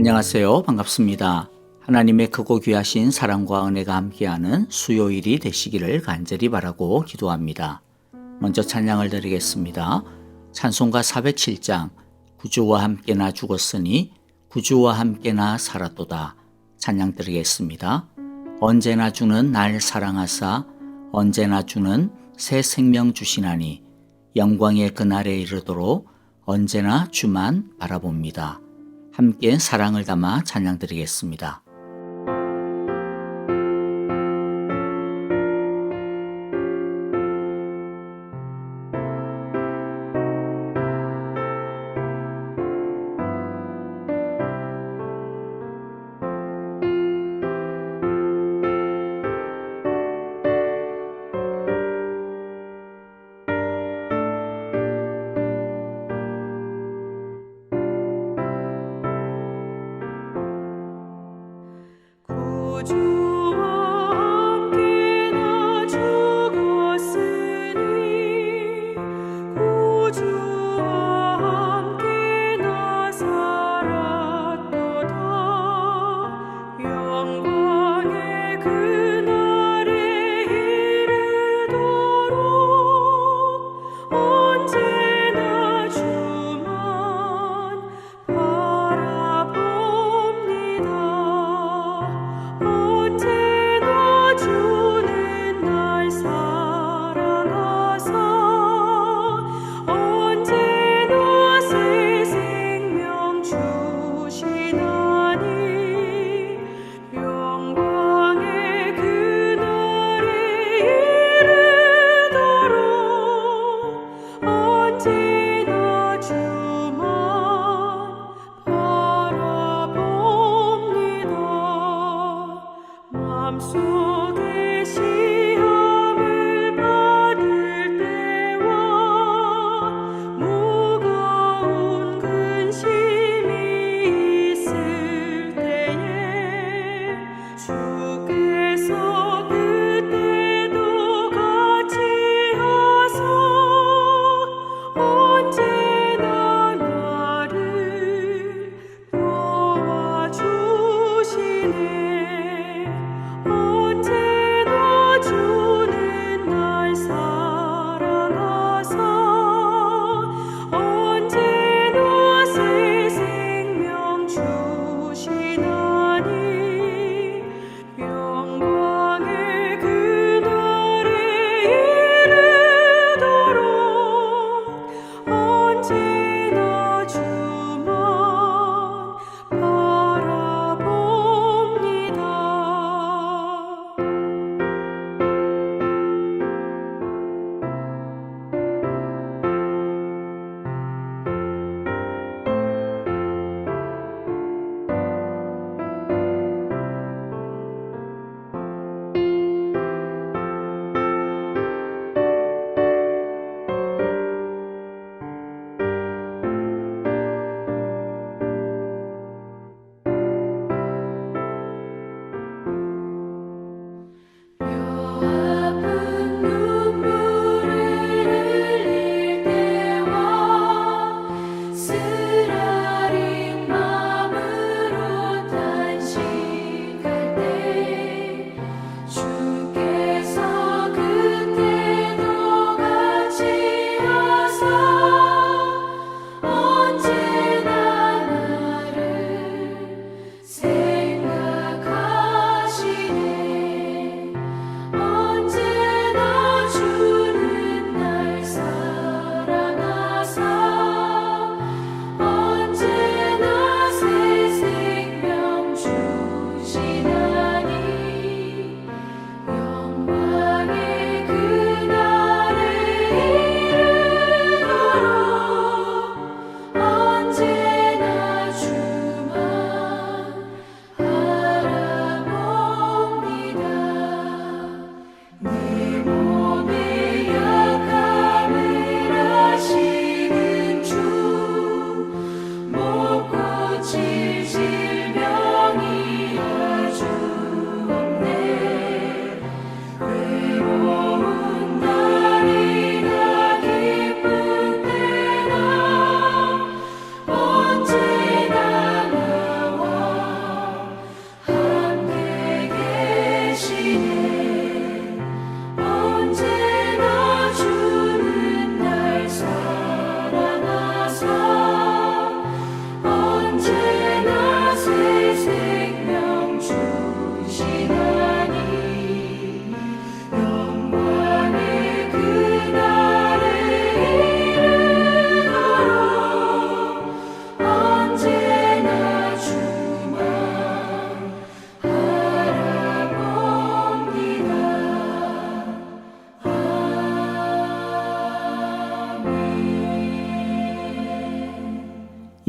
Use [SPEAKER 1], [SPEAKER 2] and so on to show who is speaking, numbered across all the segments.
[SPEAKER 1] 안녕하세요. 반갑습니다. 하나님의 크고 귀하신 사랑과 은혜가 함께하는 수요일이 되시기를 간절히 바라고 기도합니다. 먼저 찬양을 드리겠습니다. 찬송가 407장 구주와 함께나 죽었으니 구주와 함께나 살았도다. 찬양 드리겠습니다. 언제나 주는 날 사랑하사 언제나 주는 새 생명 주시나니 영광의 그날에 이르도록 언제나 주만 바라봅니다. 함께 사랑을 담아 찬양 드리겠습니다.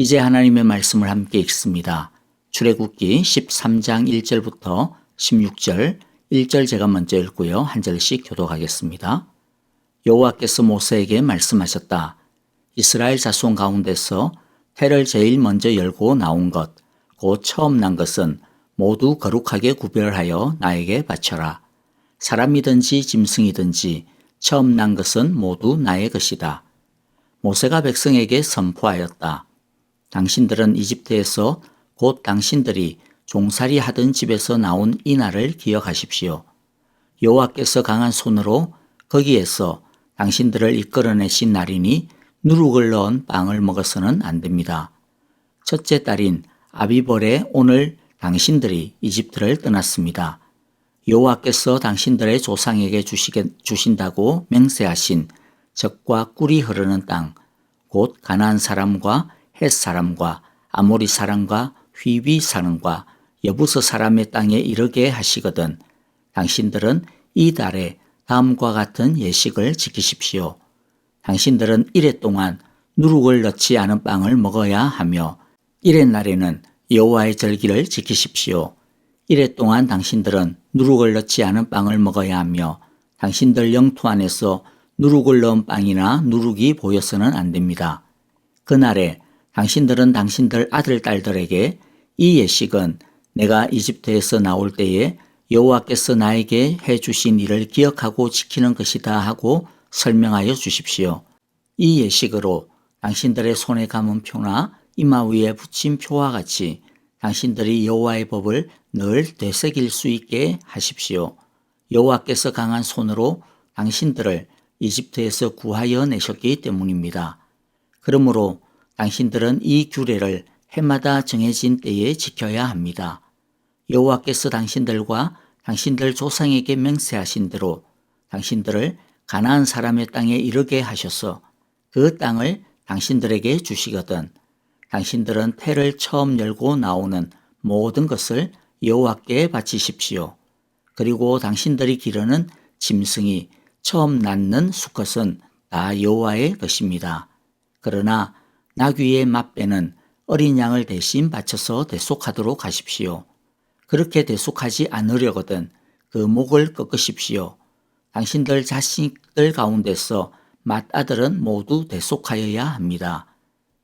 [SPEAKER 1] 이제 하나님의 말씀을 함께 읽습니다. 출애굽기 13장 1절부터 16절 1절 제가 먼저 읽고요. 한 절씩 교독하겠습니다. 여호와께서 모세에게 말씀하셨다. 이스라엘 자손 가운데서 태를 제일 먼저 열고 나온 것, 곧 처음 난 것은 모두 거룩하게 구별하여 나에게 바쳐라. 사람이든지 짐승이든지 처음 난 것은 모두 나의 것이다. 모세가 백성에게 선포하였다. 당신들은 이집트에서 곧 당신들이 종살이 하던 집에서 나온 이 날을 기억하십시오. 여호와께서 강한 손으로 거기에서 당신들을 이끌어내신 날이니 누룩을 넣은 빵을 먹어서는 안 됩니다. 첫째 달인 아비벌에 오늘 당신들이 이집트를 떠났습니다. 여호와께서 당신들의 조상에게 주신다고 맹세하신 젖과 꿀이 흐르는 땅, 곧 가나안 사람과 헷 사람과 아모리 사람과 휘비 사람과 여부스 사람의 땅에 이르게 하시거든 당신들은 이 달에 다음과 같은 예식을 지키십시오. 당신들은 이래 동안 누룩을 넣지 않은 빵을 먹어야 하며 이래 날에는 여호와의 절기를 지키십시오. 이래 동안 당신들은 누룩을 넣지 않은 빵을 먹어야 하며 당신들 영토 안에서 누룩을 넣은 빵이나 누룩이 보여서는 안 됩니다. 그날에 당신들은 당신들 아들 딸들에게 이 예식은 내가 이집트에서 나올 때에 여호와께서 나에게 해주신 일을 기억하고 지키는 것이다 하고 설명하여 주십시오. 이 예식으로 당신들의 손에 감은 표나 이마 위에 붙인 표와 같이 당신들이 여호와의 법을 늘 되새길 수 있게 하십시오. 여호와께서 강한 손으로 당신들을 이집트에서 구하여 내셨기 때문입니다. 그러므로 당신들은 이 규례를 해마다 정해진 때에 지켜야 합니다. 여호와께서 당신들과 당신들 조상에게 맹세하신 대로 당신들을 가나안 사람의 땅에 이르게 하셔서 그 땅을 당신들에게 주시거든 당신들은 태를 처음 열고 나오는 모든 것을 여호와께 바치십시오. 그리고 당신들이 기르는 짐승이 처음 낳는 수컷은 다 여호와의 것입니다. 그러나 나귀의 맛배는 어린 양을 대신 바쳐서 대속하도록 하십시오. 그렇게 대속하지 않으려거든 그 목을 꺾으십시오. 당신들 자식들 가운데서 맏아들은 모두 대속하여야 합니다.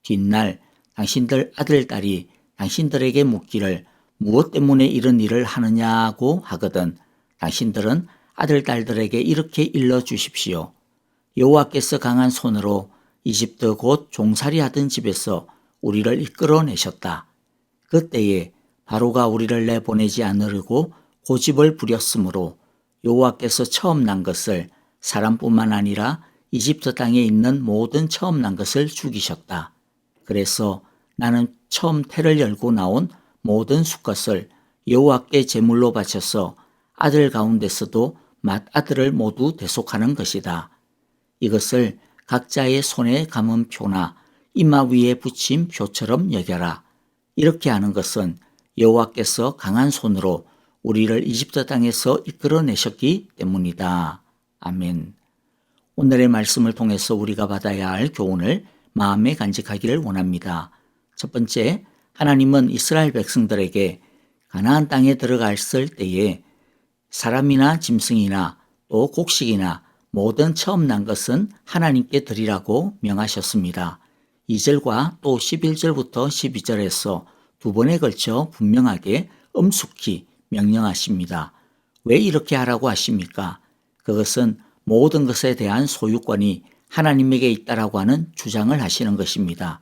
[SPEAKER 1] 뒷날 당신들 아들, 딸이 당신들에게 묻기를 무엇 때문에 이런 일을 하느냐고 하거든 당신들은 아들, 딸들에게 이렇게 일러주십시오. 여호와께서 강한 손으로 이집트 곧 종살이 하던 집에서 우리를 이끌어내셨다. 그때에 바로가 우리를 내보내지 않으려고 고집을 부렸으므로 여호와께서 처음 난 것을 사람뿐만 아니라 이집트 땅에 있는 모든 처음 난 것을 죽이셨다. 그래서 나는 처음 태를 열고 나온 모든 수컷을 여호와께 제물로 바쳐서 아들 가운데서도 맏아들을 모두 대속하는 것이다. 이것을 각자의 손에 감은 표나 이마 위에 붙인 표처럼 여겨라. 이렇게 하는 것은 여호와께서 강한 손으로 우리를 이집트 땅에서 이끌어내셨기 때문이다. 아멘. 오늘의 말씀을 통해서 우리가 받아야 할 교훈을 마음에 간직하기를 원합니다. 첫 번째, 하나님은 이스라엘 백성들에게 가나안 땅에 들어갔을 때에 사람이나 짐승이나 또 곡식이나 모든 처음 난 것은 하나님께 드리라고 명하셨습니다. 2절과 또 11절부터 12절에서 두 번에 걸쳐 분명하게 엄숙히 명령하십니다. 왜 이렇게 하라고 하십니까? 그것은 모든 것에 대한 소유권이 하나님에게 있다라고 하는 주장을 하시는 것입니다.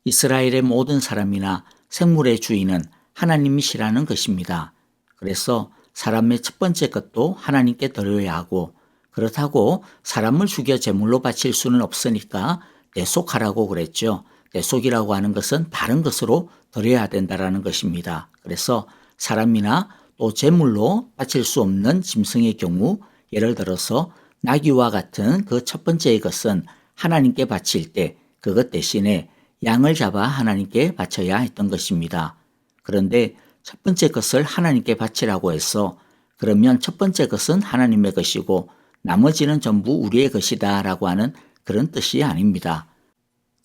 [SPEAKER 1] 이스라엘의 모든 사람이나 생물의 주인은 하나님이시라는 것입니다. 그래서 사람의 첫 번째 것도 하나님께 드려야 하고 그렇다고 사람을 죽여 제물로 바칠 수는 없으니까 대속하라고 그랬죠. 대속이라고 하는 것은 다른 것으로 드려야 된다라는 것입니다. 그래서 사람이나 또 제물로 바칠 수 없는 짐승의 경우 예를 들어서 나귀와 같은 그 첫 번째의 것은 하나님께 바칠 때 그것 대신에 양을 잡아 하나님께 바쳐야 했던 것입니다. 그런데 첫 번째 것을 하나님께 바치라고 해서 그러면 첫 번째 것은 하나님의 것이고 나머지는 전부 우리의 것이다 라고 하는 그런 뜻이 아닙니다.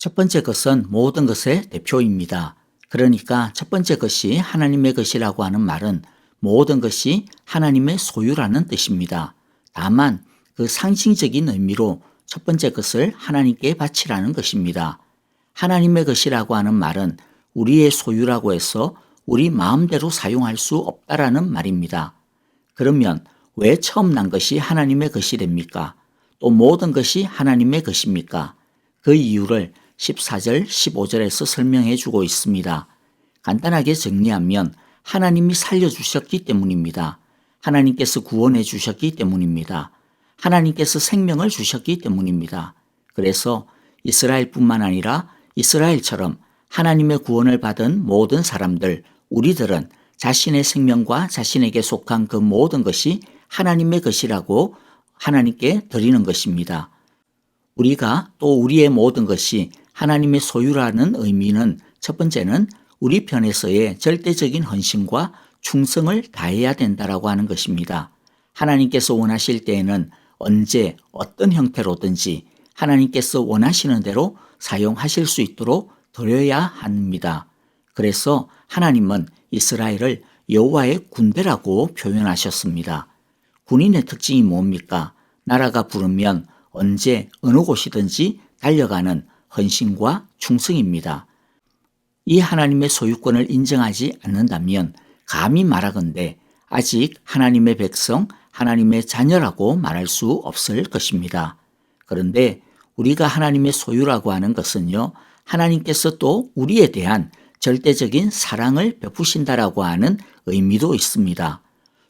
[SPEAKER 1] 첫 번째 것은 모든 것의 대표입니다. 그러니까 첫 번째 것이 하나님의 것이라고 하는 말은 모든 것이 하나님의 소유라는 뜻입니다. 다만 그 상징적인 의미로 첫 번째 것을 하나님께 바치라는 것입니다. 하나님의 것이라고 하는 말은 우리의 소유라고 해서 우리 마음대로 사용할 수 없다라는 말입니다. 그러면 왜 처음 난 것이 하나님의 것이 됩니까? 또 모든 것이 하나님의 것입니까? 그 이유를 14절, 15절에서 설명해 주고 있습니다. 간단하게 정리하면 하나님이 살려주셨기 때문입니다. 하나님께서 구원해 주셨기 때문입니다. 하나님께서 생명을 주셨기 때문입니다. 그래서 이스라엘뿐만 아니라 이스라엘처럼 하나님의 구원을 받은 모든 사람들, 우리들은 자신의 생명과 자신에게 속한 그 모든 것이 하나님의 것이라고 하나님께 드리는 것입니다. 우리가 또 우리의 모든 것이 하나님의 소유라는 의미는 첫 번째는 우리 편에서의 절대적인 헌신과 충성을 다해야 된다라고 하는 것입니다. 하나님께서 원하실 때에는 언제 어떤 형태로든지 하나님께서 원하시는 대로 사용하실 수 있도록 드려야 합니다. 그래서 하나님은 이스라엘을 여호와의 군대라고 표현하셨습니다. 군인의 특징이 뭡니까? 나라가 부르면 언제 어느 곳이든지 달려가는 헌신과 충성입니다. 이 하나님의 소유권을 인정하지 않는다면 감히 말하건대 아직 하나님의 백성, 하나님의 자녀라고 말할 수 없을 것입니다. 그런데 우리가 하나님의 소유라고 하는 것은요, 하나님께서 또 우리에 대한 절대적인 사랑을 베푸신다라고 하는 의미도 있습니다.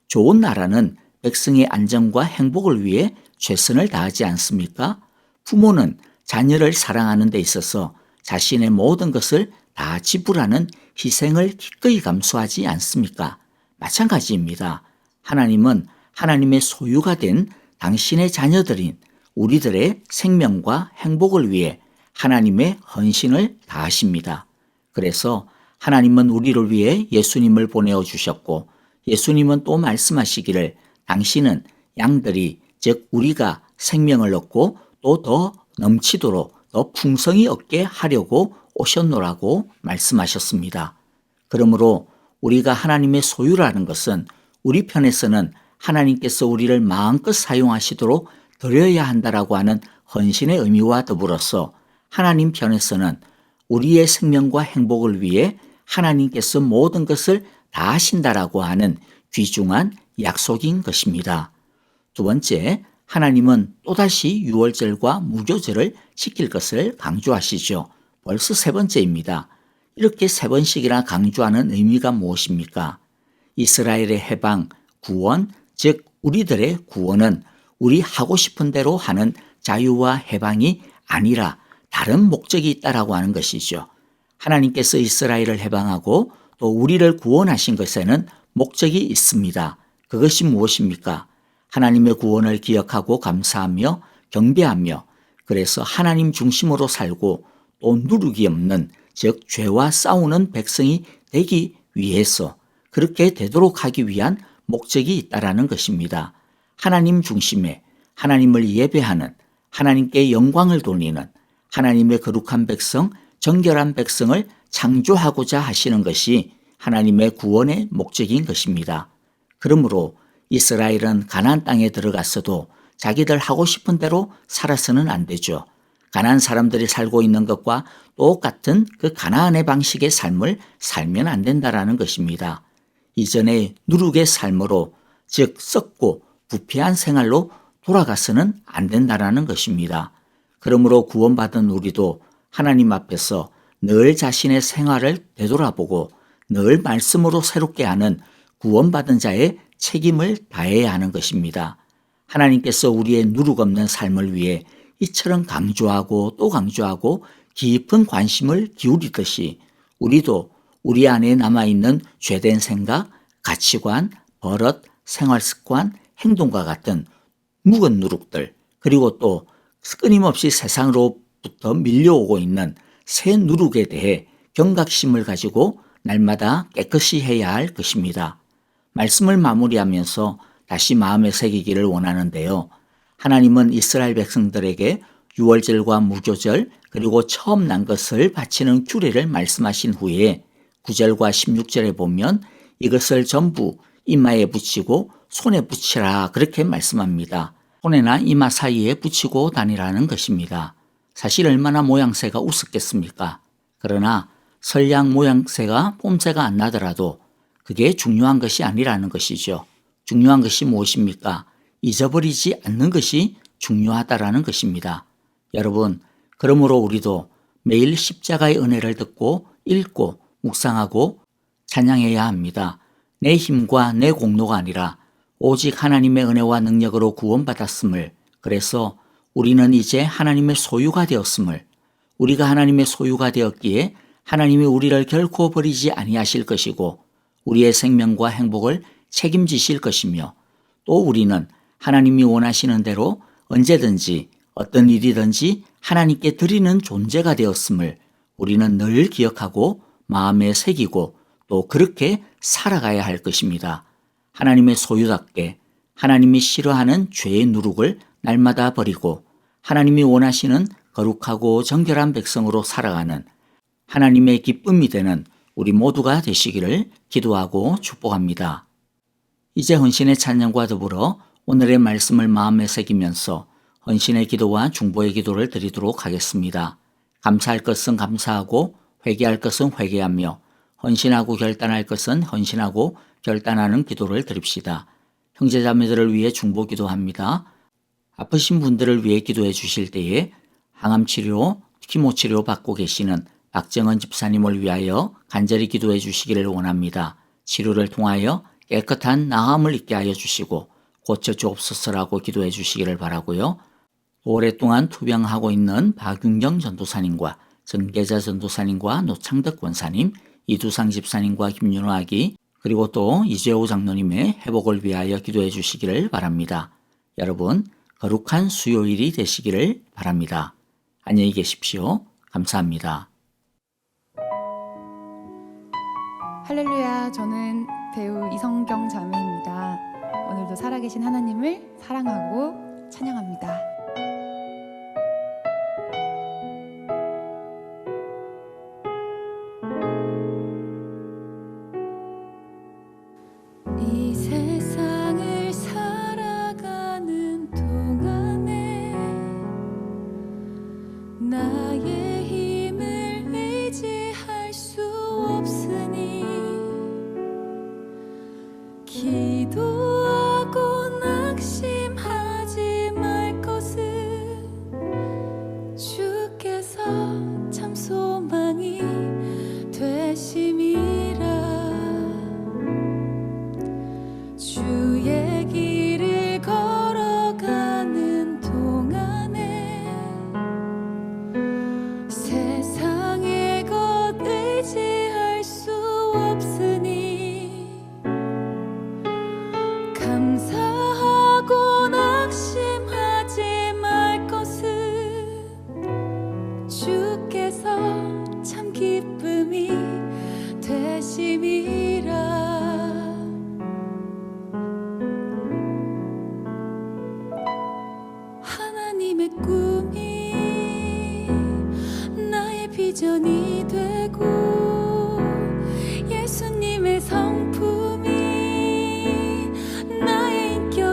[SPEAKER 1] 좋은 나라는 백성의 안전과 행복을 위해 최선을 다하지 않습니까? 부모는 자녀를 사랑하는 데 있어서 자신의 모든 것을 다 지불하는 희생을 기꺼이 감수하지 않습니까? 마찬가지입니다. 하나님은 하나님의 소유가 된 당신의 자녀들인 우리들의 생명과 행복을 위해 하나님의 헌신을 다하십니다. 그래서 하나님은 우리를 위해 예수님을 보내어 주셨고 예수님은 또 말씀하시기를 당신은 양들이 즉 우리가 생명을 얻고 또 더 넘치도록 더 풍성히 얻게 하려고 오셨노라고 말씀하셨습니다. 그러므로 우리가 하나님의 소유라는 것은 우리 편에서는 하나님께서 우리를 마음껏 사용하시도록 드려야 한다라고 하는 헌신의 의미와 더불어서 하나님 편에서는 우리의 생명과 행복을 위해 하나님께서 모든 것을 다 하신다라고 하는 귀중한 약속인 것입니다. 두 번째, 하나님은 또다시 유월절과 무교절을 지킬 것을 강조하시죠. 벌써 세 번째입니다. 이렇게 세 번씩이나 강조하는 의미가 무엇입니까? 이스라엘의 해방, 구원, 즉 우리들의 구원은 우리 하고 싶은 대로 하는 자유와 해방이 아니라 다른 목적이 있다라고 하는 것이죠. 하나님께서 이스라엘을 해방하고 또 우리를 구원하신 것에는 목적이 있습니다. 그것이 무엇입니까? 하나님의 구원을 기억하고 감사하며 경배하며 그래서 하나님 중심으로 살고 또 누룩이 없는 즉 죄와 싸우는 백성이 되기 위해서 그렇게 되도록 하기 위한 목적이 있다라는 것입니다. 하나님 중심에 하나님을 예배하는 하나님께 영광을 돌리는 하나님의 거룩한 백성, 정결한 백성을 창조하고자 하시는 것이 하나님의 구원의 목적인 것입니다. 그러므로 이스라엘은 가나안 땅에 들어갔어도 자기들 하고 싶은 대로 살아서는 안 되죠. 가나안 사람들이 살고 있는 것과 똑같은 그 가나안의 방식의 삶을 살면 안 된다라는 것입니다. 이전의 누룩의 삶으로 즉 썩고 부패한 생활로 돌아가서는 안 된다라는 것입니다. 그러므로 구원받은 우리도 하나님 앞에서 늘 자신의 생활을 되돌아보고 늘 말씀으로 새롭게 하는 구원받은 자의 책임을 다해야 하는 것입니다. 하나님께서 우리의 누룩 없는 삶을 위해 이처럼 강조하고 또 강조하고 깊은 관심을 기울이듯이 우리도 우리 안에 남아있는 죄된 생각, 가치관, 버릇, 생활습관, 행동과 같은 묵은 누룩들 그리고 또 끊임없이 세상으로부터 밀려오고 있는 새 누룩에 대해 경각심을 가지고 날마다 깨끗이 해야 할 것입니다. 말씀을 마무리하면서 다시 마음에 새기기를 원하는데요. 하나님은 이스라엘 백성들에게 유월절과 무교절 그리고 처음 난 것을 바치는 규례를 말씀하신 후에 9절과 16절에 보면 이것을 전부 이마에 붙이고 손에 붙이라 그렇게 말씀합니다. 손에나 이마 사이에 붙이고 다니라는 것입니다. 사실 얼마나 모양새가 우습겠습니까? 그러나 설령 모양새가 뽐새가 안 나더라도 그게 중요한 것이 아니라는 것이죠. 중요한 것이 무엇입니까? 잊어버리지 않는 것이 중요하다라는 것입니다. 여러분, 그러므로 우리도 매일 십자가의 은혜를 듣고 읽고 묵상하고 찬양해야 합니다. 내 힘과 내 공로가 아니라 오직 하나님의 은혜와 능력으로 구원받았음을, 그래서 우리는 이제 하나님의 소유가 되었음을, 우리가 하나님의 소유가 되었기에 하나님이 우리를 결코 버리지 아니하실 것이고 우리의 생명과 행복을 책임지실 것이며, 또 우리는 하나님이 원하시는 대로 언제든지 어떤 일이든지 하나님께 드리는 존재가 되었음을 우리는 늘 기억하고 마음에 새기고 또 그렇게 살아가야 할 것입니다. 하나님의 소유답게 하나님이 싫어하는 죄의 누룩을 날마다 버리고 하나님이 원하시는 거룩하고 정결한 백성으로 살아가는 하나님의 기쁨이 되는 우리 모두가 되시기를 기도하고 축복합니다. 이제 헌신의 찬양과 더불어 오늘의 말씀을 마음에 새기면서 헌신의 기도와 중보의 기도를 드리도록 하겠습니다. 감사할 것은 감사하고 회개할 것은 회개하며 헌신하고 결단할 것은 헌신하고 결단하는 기도를 드립시다. 형제자매들을 위해 중보 기도합니다. 아프신 분들을 위해 기도해 주실 때에 항암치료, 키모치료 받고 계시는 박정은 집사님을 위하여 간절히 기도해 주시기를 원합니다. 치료를 통하여 깨끗한 나음을 있게 하여 주시고 고쳐 주옵소서라고 기도해 주시기를 바라고요. 오랫동안 투병하고 있는 박윤경 전도사님과 정계자 전도사님과 노창덕 권사님, 이두상 집사님과 김윤호 아기, 그리고 또 이재호 장로님의 회복을 위하여 기도해 주시기를 바랍니다. 여러분, 거룩한 수요일이 되시기를 바랍니다. 안녕히 계십시오. 감사합니다.
[SPEAKER 2] 할렐루야, 저는 배우 이성경 자매입니다. 오늘도 살아계신 하나님을 사랑하고 찬양합니다. 이 세상을 살아가는 동안에 나의 힘을 의지할 수 없으니 기도하고 낙심하지 말 것은 주께서 참 소망이 되심이라. 주의 길을 걸어가는 동안에 세상의 것 의지할 수 없으니 감사하고 낙심하지 말 것은 주께서 참 기쁨이 되심이라. 하나님의 꿈이 나의 비전이 되고 예수님의 성품이 나의 인격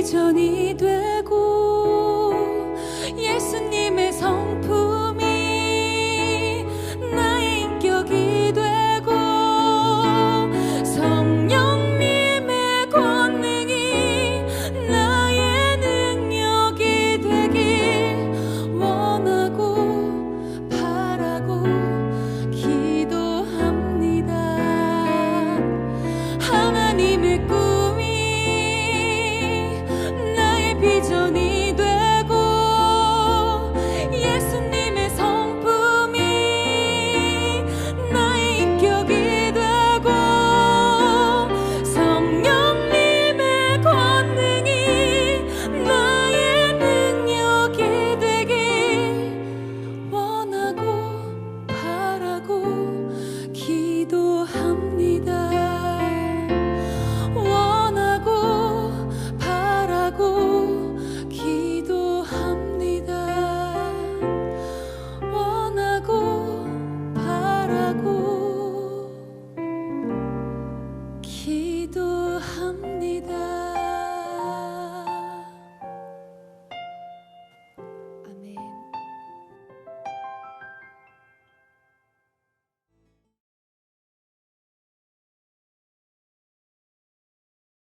[SPEAKER 2] 비전이 되고 예수님의 성품이 나의 인격이 되고 성령님의 권능이 나의 능력이 되길 원하고 바라고 기도합니다. 하나님의 꿈이 나의 비전이 되고 예수님의 성품이 나의 인격이 되고 성령님의 권능이 나의 능력이 되길 원하고 바라고 기도합니다. 원하고 바라고 기도합니다. 원하고 바라고 기도합니다.